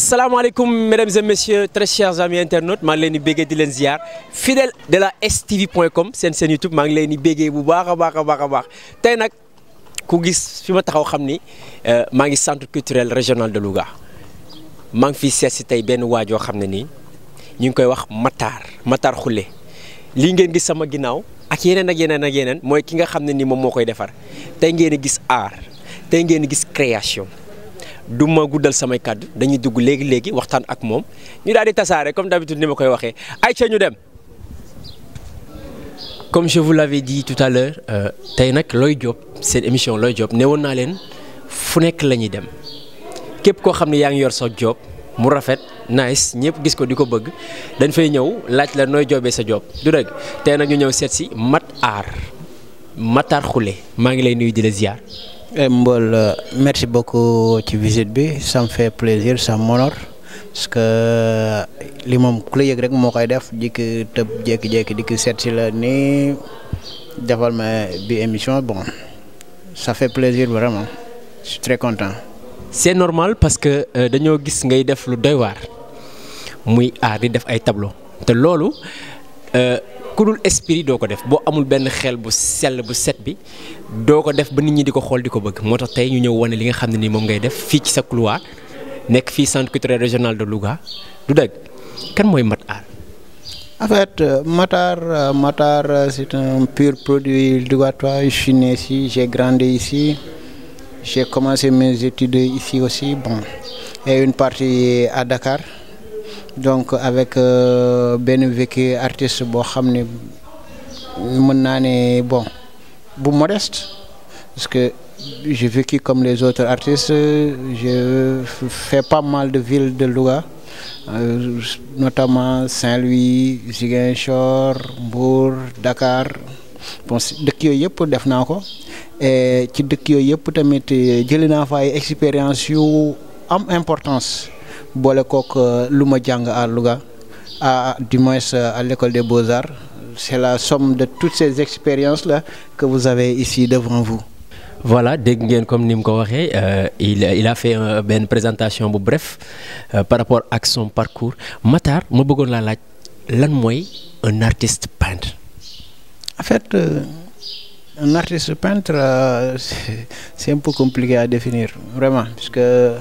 Asalaamaaleykum mesdames et messieurs très chers amis internautes maa ngi leen di béggee di leen ziar fidèle de la stv.com seen YouTube maa ngi leen di béggee bu baax a baax tey nag ku gis fi ma taxaw xam ni maa ngi centre culturel régional de Louga maa ngi fiy seet si tey benn waajoo xam ne nii ñu ngi koy wax Matar Khoule lii ngeen gis sama ginnaaw ak yeneen mooy ki nga xam ne nii moom moo koy defar tey ngeen di gis art tey ngeen di gis création. du ma guddal samay kàddu dañuy dugg léegi waxtaan ak moom ñu daal di tasaare comme d'habitude ni ma koy waxee ay ca ñu dem. Comme je vous l'avais dit tout à l'heure tey nag Looy Job seen émission Looy Job newoon naa leen fu nekk la ñuy dem képp koo xam ne yaa ngi yor sa job mu rafet nice ñëpp gis ko di ko bëgg dañ fay ñëw laaj la nooy jobee sa job du dëgg tey nag ñu ñëw seet si Matar Khoule maa ngi lay nuyu di la ziar. Mbol merci beaucoup ci visite bi ça me fait plaisir ça m'honore parce que li moom ku la yëg rek moo koy def jikki tëb jékki-jékki di ko seet si la nii defal ma bi émission bon ça fait plaisir vraiment je suis très content. C'est normal parce que dañoo gis ngay def lu doy waar muy art di def ay tableau te loolu ku dul esprit doo ko def boo amul benn xel bu sell bu set bi doo ko def ba nit ñi di ko xool di ko bëgg moo tax tey ñu ñëw wane li nga xam ne ni moom ngay def fii ci sa couloir nekk fii centre culturel régional de Louga du dëgg kan mooy Matar. En fait Matar c'est un pur produit lougatois. Je suis né ici, j'ai grandi ici, j'ai commencé mes études ici aussi bon et une partie à Dakar. Donc avec benn vécu artiste boo xam ne mën naa ne bon bu modeste parce que j'ai vécu comme les autres artistes j'ai fait pas mal de villes de Louga notamment Saint-Louis, Ziguinchor, Mbour, Dakar bon dëkk yooyu yëpp def naa ko et ci dëkk yooyu yëpp tamit jëlee naa fa ay expérience yu am importance. boole kook lu ma jàng à Louga du moins à l'école des beaux-arts c'est la somme de toutes ces expériences là que vous avez ici devant vous. Voilà dégg ngeen comme ni mu ko waxee il a fait benn présentation bu bref par rapport ak son parcours Matar ma bëggoon laa laaj lan mooy un artiste peintre. En fait un artiste peintre c'est un peu compliqué à définir vraiment parce que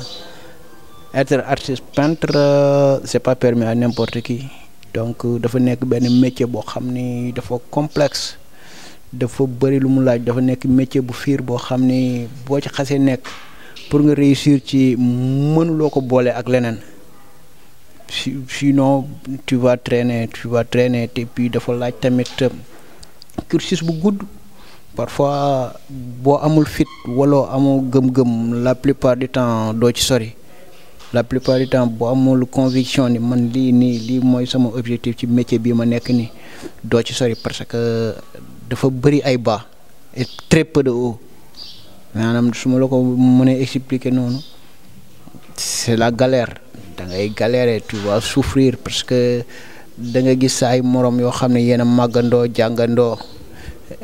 être artiste peintre c'est pas permis à n'importe qui donc dafa nekk benn métier boo xam ni dafa complexe dafa bëri lu mu laaj dafa nekk métier bu fiir boo xam ni boo ci xasee nekk pour nga réussir ci mënuloo ko boole ak leneen sinon tu vas traîner et puis dafa laaj tamit cursus bu gudd parfois boo amul fit wala amoo gëm-gëm la plupart du temps doo ci sori. La plupart du temps boo amul conviction ni man lii mooy sama objectif ci métier bii ma nekk nii doo ci sori parce que dafa bëri ay bas et très peu de haut maanaam su ma la ko mënee expliquer noonu c'est la galère da ngay galérer tu vas souffrir parce que da nga gis sa ay morom yoo xam ne yéen a màggandoo jàngandoo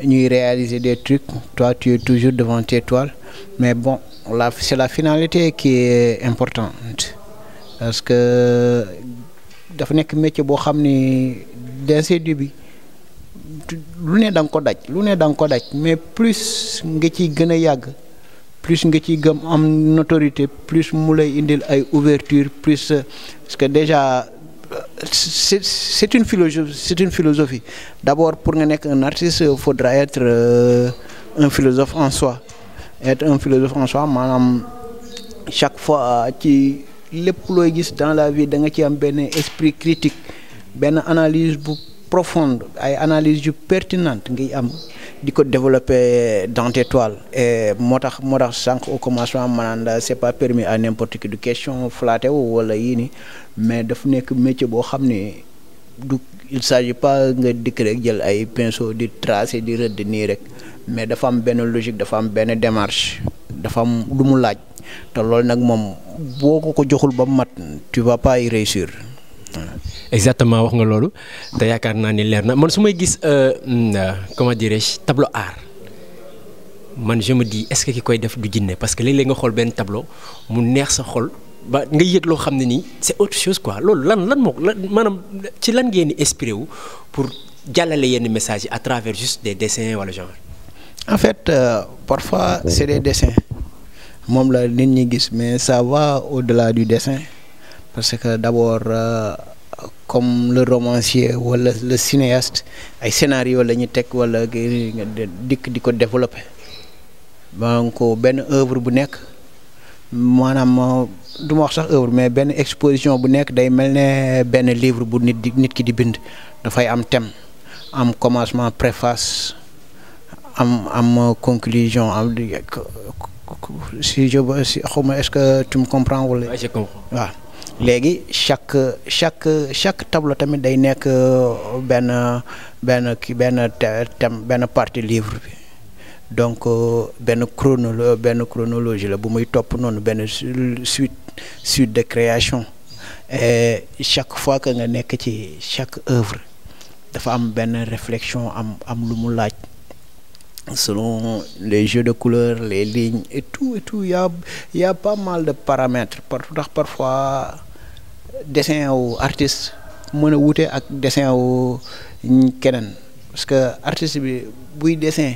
ñuy réaliser des trucs toi tu es toujours devant tes toiles mais bon. C'est la finalité qui est importante parce que dafa nekk métier boo xam ni dès ses débuts lu ne da nga ko daj mais plus nga ciy gën a yàgg plus nga ciy gëm am notoriété plus mu lay indil ay ouverture plus parce que déjà c'est une philosophie d'abord pour nga nekk un artiste il faudra être un philosophe en soi. Être un philosophe en soi maanaam chaque fois ci lépp looy gis dans la vie da nga ci am benn esprit critique benn analyse bu profonde ay analyse yu pertinente ngay am di ko développer dans tes toiles et moo tax sànq au commencement maanaam la c'est pas permis à n'importe qui du question flatté wu wala yii nii mais daf nekk métier boo xam ne du il s'agit pas nga dikk rek jël ay pinceau di tracer di rëdd nii rek. mais dafa am benn logique dafa am benn démarche dafa am lu mu laaj te loolu nag moom boo ko joxul ba mat tu vas pas y réussir. Exactement wax nga loolu te yaakaar naa ni leer na man su may gis comment dirais-je tableau art man je me dis est-ce que ki koy def du jinne parce que léeg-léeg nga xool benn tableau mu neex sa xol ba nga yëg loo xam ne nii c'est autre chose quoi loolu lan moo maanaam ci lan ngeen di inspiré wu pour jàllale yenn message yi à travers juste des dessins wala genre. En fait parfois c'est des dessins moom la nit ñi gis mais ça va au-delà du dessin parce que d'abord comme le romancier wala le cinéaste ay scénario la ñu teg wala nga dikk di ko développer donc benn œuvre bu nekk maanaam du ma wax sax œuvre mais benn exposition bu nekk day mel ne benn livre bu nit ki di bind dafay am thème am commencement préface am conclusion am si xawma est-ce que tu me comprends wala. Ouais, je comprends. waaw léegi chaque tableau tamit day nekk benn thème benn partie livre bi donc benn chronologie la bu muy topp noonu benn suite de création et chaque fois que nga nekk ci chaque œuvre dafa am benn réflexion am lu mu laaj selon les jeux de couleurs les lignes et tout y a pas mal de paramètres parfois dessin wu artiste mën a wute ak dessin wu keneen parce que artiste bi buy dessin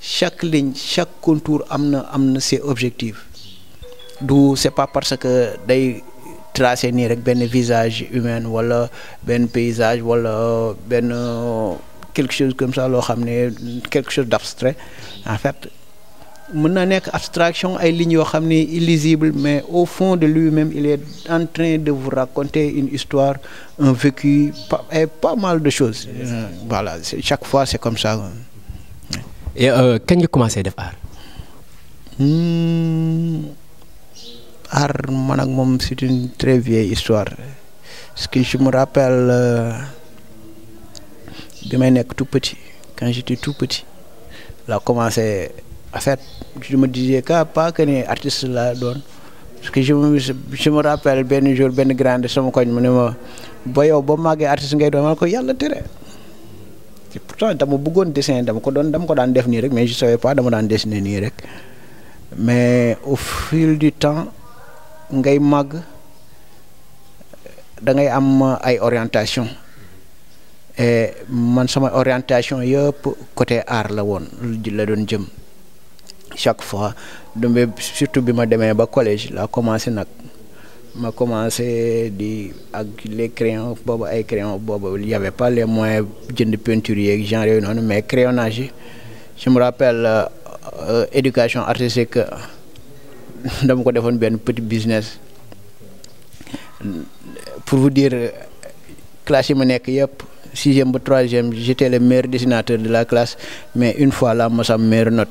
chaque ligne chaque contour am na ses objectifs c'est pas parce que day tracer nii rek benn visage humain wala benn paysage wala benn quelque chose comme ça loo xam ne quelque chose d'abstrait en fait mën na nekk abstraction ay lignes yoo xam ne illisible mais au fond de lui-même il est en train de vous raconter une histoire un vécu pas mal de choses voilà chaque fois c'est comme ça. Et kañ nga commencé def art. Art man ak moom c'est une très vieille histoire parce que je me rappelle bi may nekk tout petit quand j'étais tout petit laa commencé en fait je me disais pas que ni artiste laa doon parce que je me rappelle benn jour benn grande sama koñ mu ne ma ba yow ba màggee artiste ngay doon ma ko yàlla tere te pourtant dama bëggoon dessin dama ko daan def nii rek mais je savais pas dama daan dessiner nii rek mais au fil du temps ngay màgg da ngay am ay orientation et man sama orientation yëpp côté art la woon la doon jëm chaque fois surtout bi ma demee ba collège laa commencé di ak les crayons boobu ay crayons boobu il y avait pas les moyens jënd peinture yeeg genre yooyu noonu mais crayonnage yi je me rappelle éducation artistique dama ko defoon benn petit business pour vous dire classe yi ma nekk yëpp 6e ba 3e j'étais le meilleur dessinateur de la classe mais une fois là ma sam meilleure note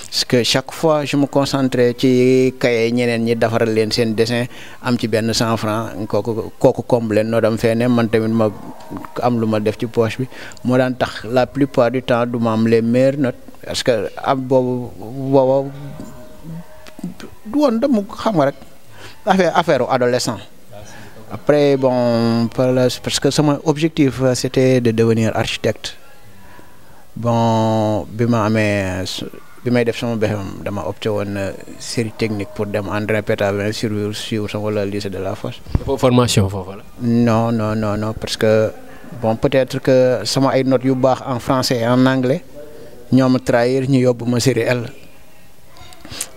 parce que chaque fois je me concentrais ci cahier ñeneen ñi defaral leen seen dessin am ci benn 100 francs kooku comble noo dam fee ne man tamit ma am lu ma def ci poche bi moo daan tax la plupart du temps du ma am les meilleures notes parce que am boobu du woon dama xam nga rek affaire adolescent. Après bon parce que sama objectif c'était de devenir architecte bon bi may def sama BFEM dama opté woon série technique pour dem André Pétavin suivre sama wala lycée de la Fosse. Formation foofu la. Non parce que bon peut-être que sama ay notes yu baax en français et en anglais ñoo ma trahir ñu yóbbu ma série L.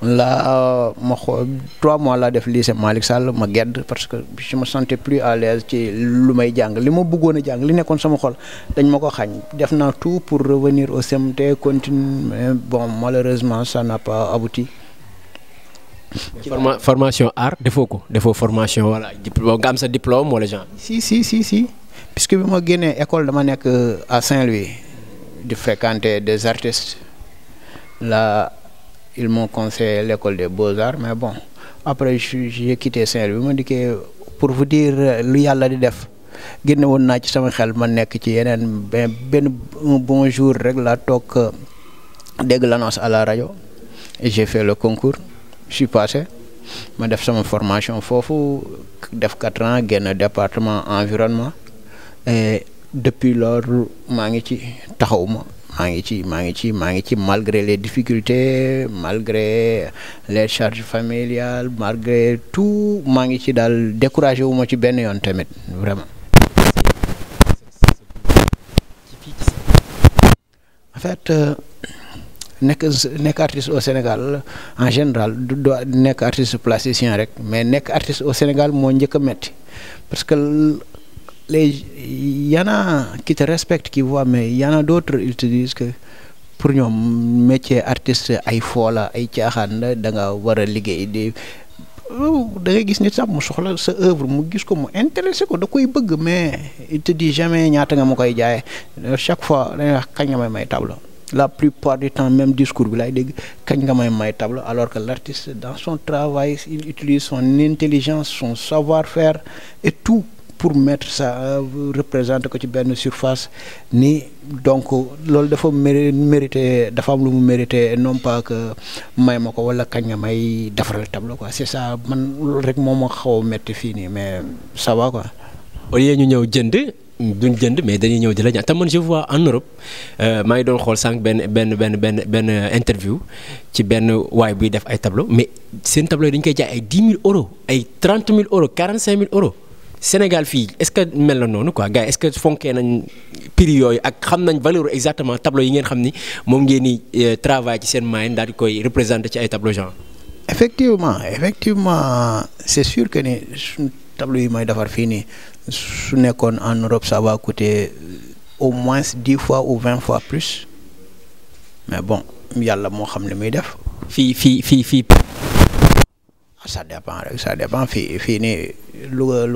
Là ma xool 3 mois laa def lycée Malick Sall ma gedd parce que je me sentais plus à l'aise ci lu may jàng li ma bëggoon a jàng li nekkoon sama xol dañ ma ko xañ def naa tout pour revenir au CMT continuer mais bon malheureusement ça n'a pas abouti. Formation art defoo formation wala nga am sa diplôme wala genre. Si puisque bi ma génnee école dama nekk à Saint-Louis di fréquenter des artistes là. Ils m'ont conseillé l'école des beaux-arts mais bon après j'ai quitté Saint-Louis bi ma dikkee pour vous dire lu yàlla di def génne woon naa ci sama xel ma nekk ci yeneen benn un bon jour rek laa toog dégg l'annonce à la radio et j'ai fait le concours je suis passé ma def sama formation foofu def 4 ans génn département environnement et depuis loolu maa ngi ci taxawuma maa ngi ci malgré les difficultés, malgré les charges familiales, malgré tout maa ngi ci daal découragé wu ma ci benn yoon tamit vraiment. En fait nekk artiste au Sénégal en général du nekk artiste plasticien rek, mais nekk artiste au Sénégal moo njëkk a metti parce que y en a qui te respectent, qui voient, mais y en a d'autres, ils te disent que pour ñoom métier artiste ay foola ay caaxaan la, da nga war a liggéey di da ngay gis nit sax mu soxla sa œuvre mu gis ko mu intéressé ko da koy bëgg, mais il te dit jamais ñaata nga ma koy jaayee. Chaque fois dañuy wax kañ nga may tableau, la plupart du temps même discours bi laay dégg kañ nga may tableau, alors que l'artiste dans son travail il utilise son intelligence, son savoir-faire et tout pour mettre ça représenter ko ci benn surface ni. Donc loolu dafa mérité, dafa am lu mu mérité, non pas que may ma ko wala kañ nga may defaral tableau quoi. C'est ça, man loolu rek moo ma xaw a métti fii nii, mais ça va quoi. au lieu ñu ñëw duñ jënd mais dañuy ñëw di la ñaan te man je vois en Europe maa ngi doon xool sànq benn interview ci benn waay buy def ay tableau, mais seen tableau yi dañu koy jaay ay 10 000 euros, ay 30 000 euros, 45 000 euros. Sénégal fii est-ce que mel na noonu quoi gars yi est-ce que fonkee nañ prix yooyu ak xam nañ valeur exactement tableau yi ngeen xam ni moom ngeen di travail ci seen moyen daal di koy représenter ci ay tableau genre. Effectivement c'est sûr que ni suñ tableau yi may defar fii nii su nekkoon en Europe ça va coûter au moins 10 fois ou 20 fois plus, mais bon yàlla moo xam li muy def. fii. Ça dépend fii nii Louga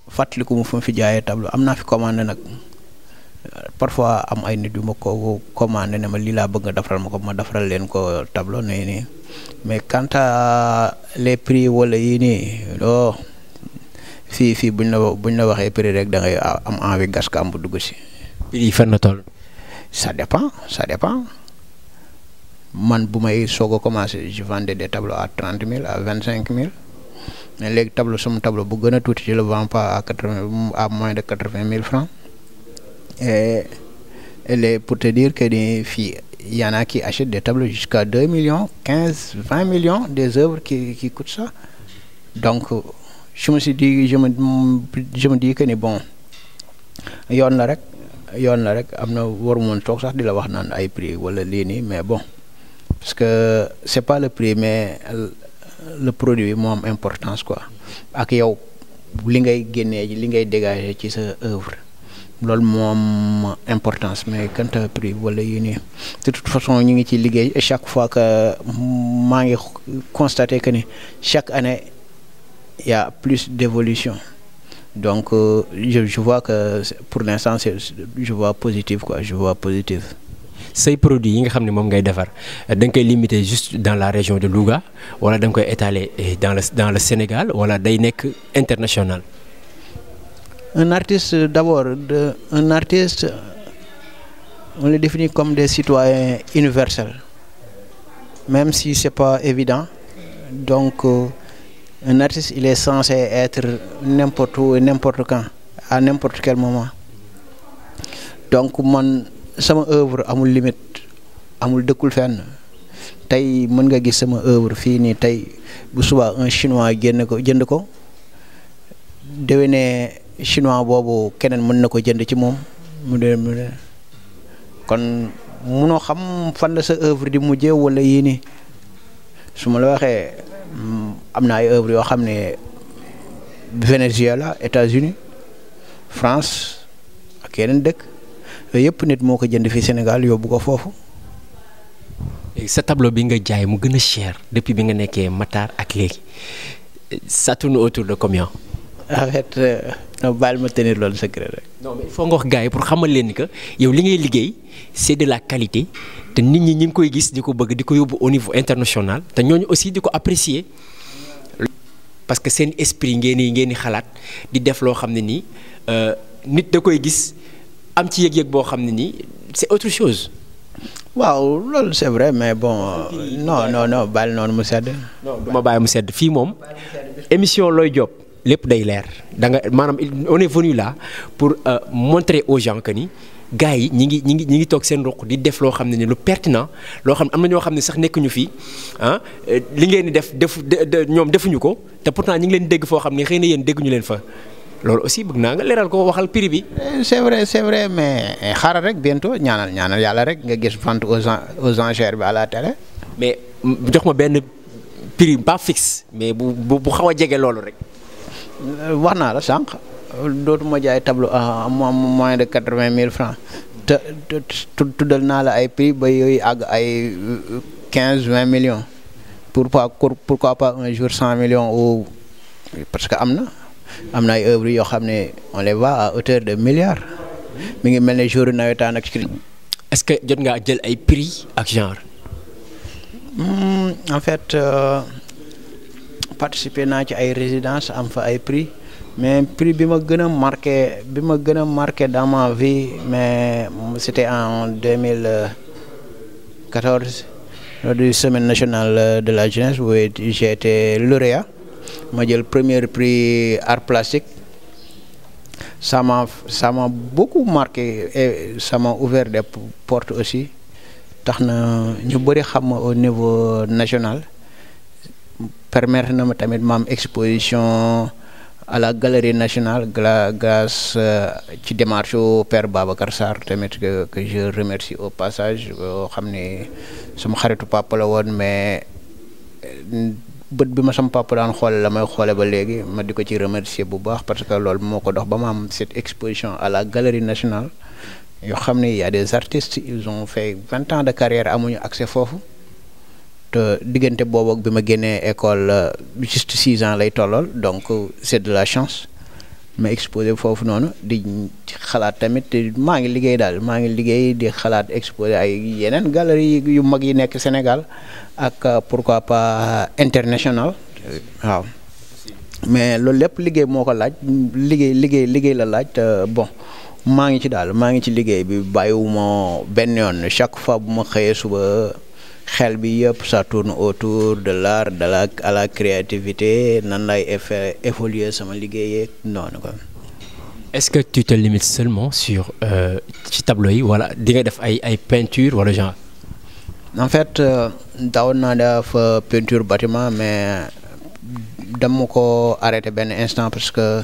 fàttaliku mu fu mu fi jaayee tableau am naa fi commandé nag parfois am ay nit yu ma ko commandé ne ma lii laa bëgg nga defaral ma ko ma defaral leen ko tableau nii mais quant à les prix wala yii nii fii buñ la waxee prix rek da ngay am envie gas ka am bu dugg si. prix yi fan la toll. Ça dépend. Man bu may soog a commencé je vendais des tableaux à 30 000 à 25 000 mais léegi sama tableau bu gën a tuuti je le vends pas à moins de 80 000 francs et pour te dire que ni fii y en a qui achètent des tableaux jusqu'à 2 millions 15 20 millions des œuvres qui coûtent ça. Donc je me dis que ni bon yoon la rek am na waru moon toog sax di la wax naan ay prix wala lii nii, mais bon parce que c'est pas le prix mais le produit moo am importance quoi, ak yow li ngay génnee li ngay dégager ci sa œuvre loolu moo am importance, mais quant à prix wala yii nii de toute façon ñu ngi ci liggéey et chaque fois que maa ngi constater que ni chaque année il y a plus d'évolution. Donc je vois que pour l'instant je vois positif quoi, je vois positif. Say produits yi nga xam ne moom ngay defar da nga koy limiter juste dans la région de Louga wala da nga koy étaler dans le Sénégal wala day nekk international. Un artiste d'abord un artiste on le définit comme des citoyens universels, même si c'est pas évident. Donc un artiste il est censé être n'importe où et n'importe quand à n'importe quel moment. Donc man sama œuvre amul limite, amul dëkkul fenn. Tey mën nga gis sama œuvre fii nii tey bu subaa un chinois jënd ko déwénee chinois boobu keneen mën na ko jënd ci moom mu de kon munoo xam fan la sa œuvre di mujjee wala yii nii su ma la waxee am na ay œuvre yoo xam ne Venezuela, États-Unis, France ak yeneen dëkk yooyu yëpp nit moo ko jënd fii Sénégal yóbbu ko foofu. sa tableau bi nga jaay mu gën a cher depuis bi nga nekkee Matar ak léegi ça tourne autour de combien. En fait baal ma tenir loolu secret rek. non mais il faut nga wax gars yi pour xamal leen ni que yow li ngay liggéey c'est de la qualité te nit ñi ngi koy gis di ko bëgg di ko yóbbu au niveau international te ñooñu aussi di ko apprécier parce que seen esprit ngeen di xalaat di def loo xam ne nii nit da koy gis am ci yëg-yëg boo xam ne nii c'est autre chose. waaw loolu c'est vrai mais bon non baal noonu mu sedd. non du ma bàyyi mu sedd fii moom émission Looy Job lépp day leer da nga maanaam on est venu là pour montrer aux gens que ni gars yi ñi ngi toog seen ruq di def loo xam ne ni lu pertinent loo xam ne am na ñoo xam ne sax nekkuñu fii ah li ngeen di def ñoom defuñu ko te pourtant ñi ngi leen dégg foo xam ne xëy na yéen dégguñu leen fa loolu aussi bëgg naa nga leeral ko waxal prix bi. c'est vrai mais xaaral rek bientôt ñaanal yàlla rek nga gis vente aux enchères bi à la télé. mais jox ma benn prix pas fixe mais bu xaw a jege loolu rek. wax naa la sànq dootuma jaay tableau à moins de 80 000 francs te tuddal naa la ay prix ba yooyu àgg ay 15-20 millions pourquoi pas un jour 100 millions ou parce que am na ay œuvres yoo xam ne on les vend à hauteur de milliards mi ngi mel ne jour nawetaan ak. est-ce que jot ngaa jël ay prix ak genre. En fait participer naa ci ay résidences am fa ay prix mais prix bi ma gën a marqué dans ma vie mais c'était en 2014 lors du semaine nationale de la jeunesse où j'ai été lauréat ma jël premier prix art plastique. Ça m'a beaucoup marqué et ça m'a ouvert des portes aussi tax na ñu bëri xam ma au niveau national permettre na ma tamit ma am exposition à la galerie nationale grâce ci démarche au père Babacar Sarr tamit que je remercie au passage xam ne sama xaritu papa la woon mais bët bi ma sama papa daan xoole la may xoole ba léegi ma di ko ci remercier bu baax parce que loolu moo ko dox ba ma am cette exposition à la galerie nationale yoo xam ne y a des artistes ils ont fait 20 ans de carrière amuñu accès foofu te diggante boobu ak bi ma génnee école juste 6 ans lay tollool donc c'est de la chance ma exposé foofu noonu di xalaat tamit maa ngi liggéey di xalaat exposé ay yeneen galerie yu mag yi nekk Sénégal ak pourquoi pas international waaw mais loolu lépp liggéey moo ko laaj liggéey la laaj te bon maa ngi ci liggéey bi bàyyiwuma benn yoon chaque fois bu ma xëyee suba xel bi yëpp ça tourne autour de l'art à la créativité nan lay évoluer sama liggéey noonu quoi. Est-ce que tu te limites seulement sur ci tableau yi wala di nga def ay peinture wala genre. En fait daawoon naa def peinture bâtiment mais dama ko arrêté benn instant parce que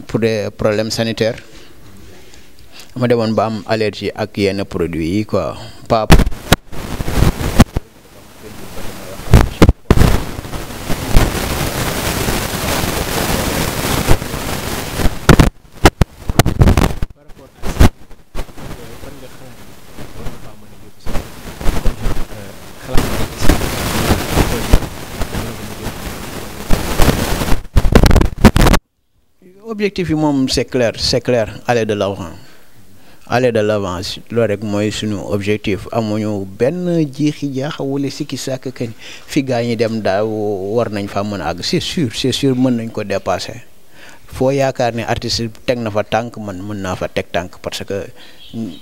pour des problèmes sanitaires ma demoon ba am allergie ak yenn produits yi quoi pas. Objectif yi moom c'est clair aller de l'avant loolu rek mooy suñu objectif amuñu benn jiixi jaaxa wala sikki sàkk kañ fi gaa ñi dem daaw war nañ fa mën a àgg c'est sûr mën nañ ko dépasser foo yaakaar ne artiste teg na fa tànk man mën naa fa teg tànk parce que ils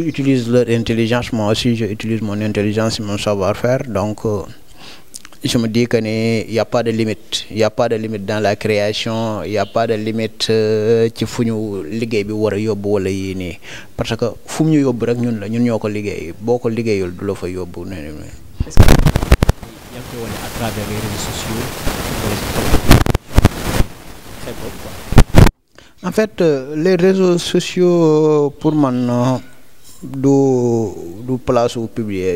utilisent leur intelligence moi aussi je utilise mon intelligence mon savoir-faire donc je me dis que il y a pas de limite dans la création il y a pas de limite ci fu ñu liggéey bi war a yóbbu wala yii nii parce que fu mu ñu yóbbu rek ñun ñoo ko liggéey boo ko liggéeyul du la fa yóbbu ne. Est-ce que yaa ngi koy wane à travers les réseaux sociaux. En fait les réseaux sociaux pour man du place u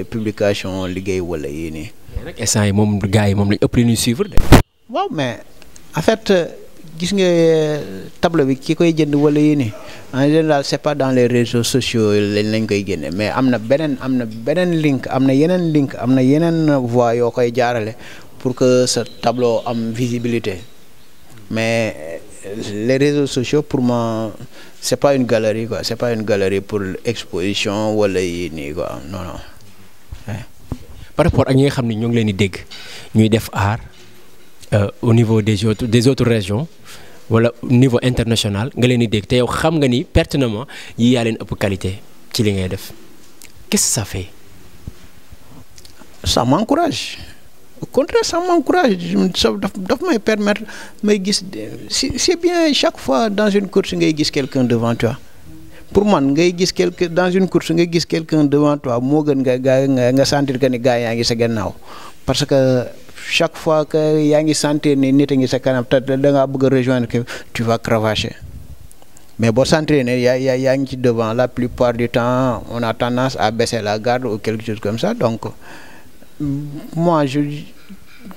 publication liggéey wala yii nii. nag instant yi moom gars yi moom lañ ëpp li ñuy suivre de. waaw mais en fait gis nga tableau bi ki koy jënd wala yii nii en général c'est pas dans les réseaux sociaux lañ koy génne mais am na beneen link am na yeneen voies yoo koy jaarale pour que sa tableau am visibilité mais les réseaux sociaux pour moi c'est pas une galerie quoi c'est pas une galerie pour exposition wala yii nii quoi non. Par rapport ak ñi nga xam ne ñoo ngi leen di dégg ñuy def art au niveau des autres régions wala niveau international nga leen di dégg te yow xam nga ni pertinemment yi yaa leen ëpp qualité ci li ngay def qu'est-ce que ça fait. Ça m'encourage au contraire ça m'encourage daf may permettre may gis c'est bien chaque fois dans une course ngay gis quelqu'un devant toi pour man ngay gis dans une course nga gis quelqu'un devant toi moo gën nga sentir que ni gars yaa ngi sa gannaaw parce que chaque fois que yaa ngi sentir ni nit a ngi sa kanam te da ngaa bëgg a rejoindre que tu vas cravacher mais boo sentir ne yaa ngi ci devant la plupart du temps on a tendance à baisser la garde ou quelque chose comme ça donc moi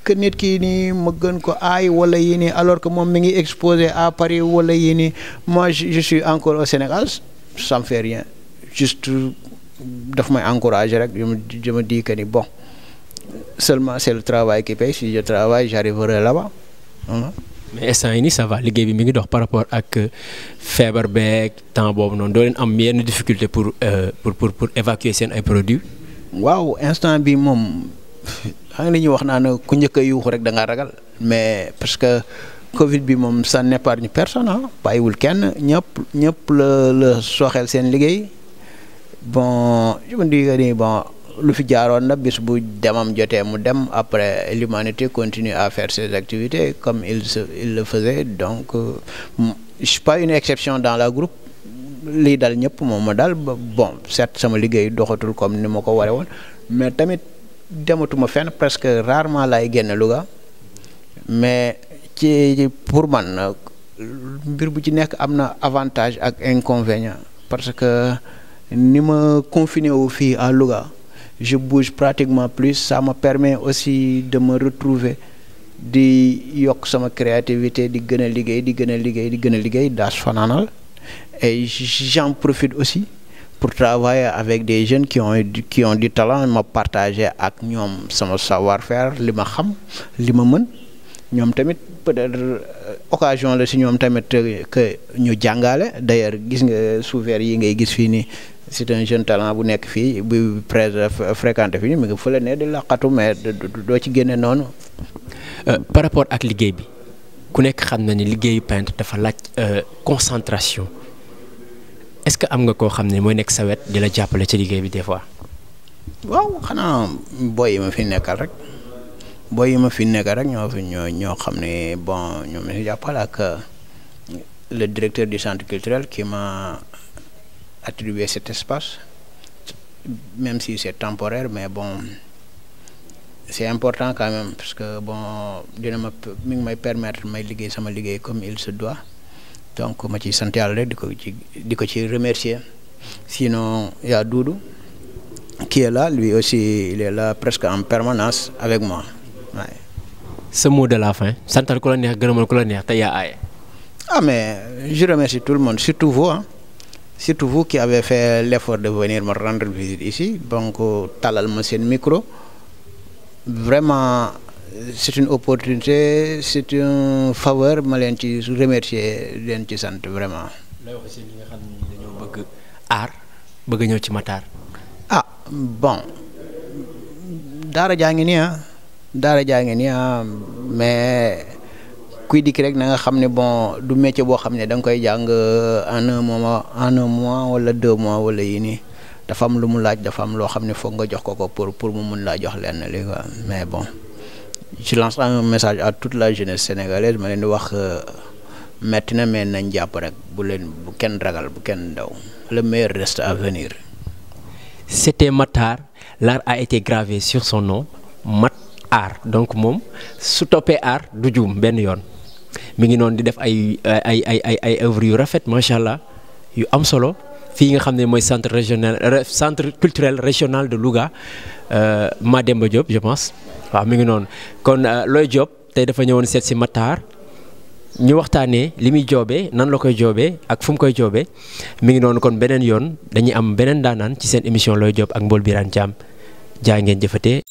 que nit kii nii ma gën ko aay wala yii nii alors que moom mi ngi exposé à Paris wala yii nii moi je suis encore au Sénégal ça me fait rien juste daf may encourager rek je me dis que ni bon seulement c'est le travail qui paye si je travaille j'arriverai là-bas. mais instant yii nii ça va liggéey bi mi ngi dox par rapport ak feebar beeg temps boobu noonu doo leen am yenn difficulté pour évacuer seen ay produits. waaw instant bi moom. xam nga li ñuy wax naan ku njëkk a yuuxu rek da ngaa ragal mais parce que Covid bi moom ça n'épargne personne ah bàyyiwul kenn ñëpp la sooxeel seen liggéey bon je me dis que ni bon lu fi jaaroon na bis bu demam jotee mu dem après l'humanité continue à faire ses activités comme il le faisait donc je suis pas une exception dans la groupe lii dal ñëpp moom ma dal bon certes sama liggéey doxatul comme ni ma ko waree woon mais tamit. dematuma fenn presque rarement laay génn Louga mais ci pour man mbir bu ci nekk am na avantage ak inconvénient parce que ni ma confiné wu fii à Louga je bouge pratiquement plus ça me permet aussi de me retrouver di yokk sama créativité di gën a liggéey daas fanaanal et j'en profite aussi pour travailler avec des jeunes qui ont du talent ma partager ak ñoom sama savoir-faire li ma xam li ma mën ñoom tamit peut-être occasion la si ñoom tamit que ñu jàngale d'ailleurs gis nga sous-vert yi ngay gis fii nii c'est un jeune talent bu nekk fii bu fréquenté fii mi ngi fële ne di laqatu mais doo ci génne noonu. par rapport ak liggéey bi ku nekk xam na ni liggéeyu peintre dafa laaj concentration. est-ce que am nga koo xam ne mooy nekk sa wet di la jàppale ci liggéey bi des fois. waaw xanaa booy yi ma fi nekkal rek ñoo xam ne bon ñoom la si jàppale ak le directeur du centre culturel qui m'a attribué cet espace même si c'est temporaire mais bon c'est important quand même parce que bon mi ngi may permettre may liggéey sama liggéey comme il se doit. donc ma ci sant yàlla rek di ko ci remercier sinon y a Doudou qui est là lui aussi il est là presque en permanence avec moi waaye. ce mot de la fin santal ku la neex gërëmal ku la neex te yaa aaye. mais je remercie tout le monde surtout vous qui avez fait l'effort de venir me rendre visite ici donc talal ma seen micro vraiment. C'est une opportunité c'est une faveur ma leen ci remercier leen ci sant vraiment. lay wax ci ñi nga xam ne dañoo bëgg art bëgg ñëw ci Matar. bon daara jaa ngi nii mais kuy dikk rek na nga xam ne bon du métier boo xam ne da nga koy jàng en un mois wala 2 mois wala yii nii dafa am lu mu laaj dafa am loo xam ne foog nga jox ko pour mu mun laa jox lenn li quoi mais bon. je lance un message à toute la jeunesse sénégalaise ma leen di wax metti na mais nañ jàpp rek bu kenn ragal bu kenn daw le meilleur reste à venir. C'était Matar, l'art a été gravé sur son nom Mat Art donc moom su toppee art du juum benn yoon mi ngi noonu di def ay œuvres yu rafet macha allah yu am solo fii nga xam ne mooy centre culturel régional de Louga Mademba Diop je pense. waaw mi ngi noonu kon Loy Diop tey dafa ñëwoon seet si Matar ñu waxtaanee li muy joobee nan la koy joobee ak fu mu koy joobee mi ngi noonu kon beneen yoon dañuy am beneen daanaan ci seen émission Loy Diop ak Mbol Birane Thiam jaa ngeen jëfatee.